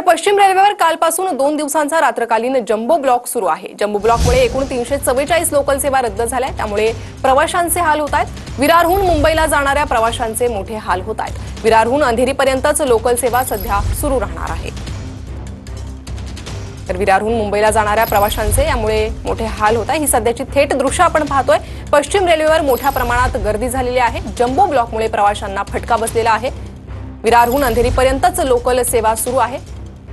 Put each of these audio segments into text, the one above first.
तर पश्चिम रेल्वेवर कालपासून 2 दिवसांचा रात्रकालीन जम्बो ब्लॉक सुरू आहे। जम्बो ब्लॉकमुळे एकूण 344 लोकल सेवा रद्द झाल्या, त्यामुळे प्रवाशांचे हाल होत आहेत। विरारहून मुंबईला जाणाऱ्या प्रवाशांचे मोठे हाल होत आहेत। विरारहून अंधेरीपर्यंतच लोकल सेवा सध्या सुरू राहणार आहे। तर विरारहून मुंबईला जाणाऱ्या प्रवाशांचे यामुळे मोठे हाल होत आहे। ही सध्याची थेट दृश्य आपण पाहतोय। पश्चिम रेल्वेवर मोठ्या प्रमाणात गर्दी झालेली आहे। जम्बो ब्लॉकमुळे प्रवाशांना फटका बसलेला आहे। विरारहून अंधेरीपर्यंतच लोकल सेवा सुरू आहे,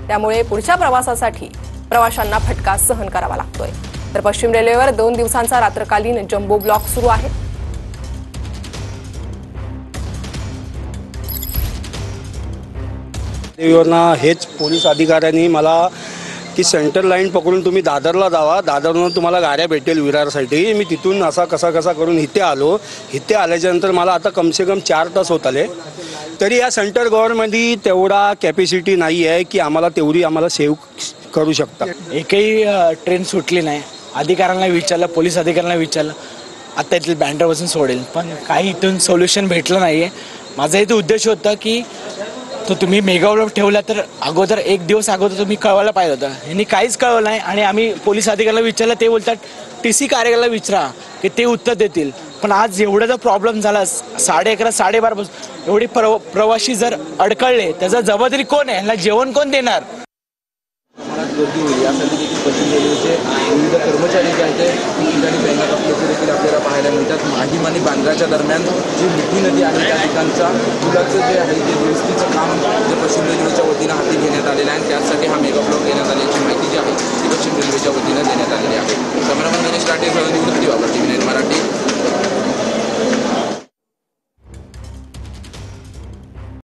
त्यामुळे पुढच्या प्रवासासाठी प्रवाशांना फटका सहन करावा लागतोय। तर पश्चिम रेल्वेवर 2 दिवसांचा रात्रकालीन जम्बो ब्लॉक सुरू आहे। रेल्वेवरनं हेच पोलीस अधिकाऱ्यांनी मला की सेंटर लाईन पकडून तुम्ही दादरला जावा, दादरवरून तुम्हाला गाड्या भेटेल विरारसाठी। मी तिथून असा कसा करून इथे आलो। इथे आल्याच्यानंतर मला आता कमसे कम 4 तास होत आले, तरी या सेंटर गव्हर्नमेंटमध्ये तेवढा कॅपॅसिटी नाही आहे की आम्हाला सेव्ह करू शकता। एकही ट्रेन सुटली नाही। अधिकाऱ्यांना विचारलं, पोलीस अधिकाऱ्यांना विचारलं, आता इथले बँडर बसून सोडेल, पण काही इथून सोल्युशन भेटलं नाही आहे। माझा इथे उद्देश होता की तो तुम्ही मेगा ब्लॉक ठेवला तर अगोदर 1 दिवस अगोदर तुम्ही कळवायला पाहिजे होतं। यांनी काहीच कळवलं नाही आणि आम्ही पोलीस अधिकाऱ्यांना विचारलं, ते बोलतात TC कार्यालयाला विचारा की ते उत्तर देतील। पण आज एवढा जर प्रॉब्लेम झाला 11:30 12:30 पासून एवढे प्रवासी जर अडकळले, त्याचा जबाबदारी कोण आहे? यांना जेवण कोण देणार? गर्दी होईल यासाठी देखील पश्चिम रेल्वेचे विविध कर्मचारी जे आहेत ते ठिकाणी तैनात असल्याचे देखील आपल्याला पाहायला मिळतात। माहीम आणि बांद्राच्या दरम्यान जी मिठी नदी आहे त्या ठिकाणचा पुलाचं जे आहे ते दुरुस्तीचं काम जे पश्चिम रेल्वेच्या वतीनं हाती घेण्यात आलेलं आहे, त्यासाठी हा मेगा ब्लॉक घेण्यात आल्याची माहिती जी आहे ती पश्चिम रेल्वेच्या वतीनं देण्यात आलेली आहे। कॅमेरामन गणेश राठेसह निवृत्ती बाबर, TV9 मराठी।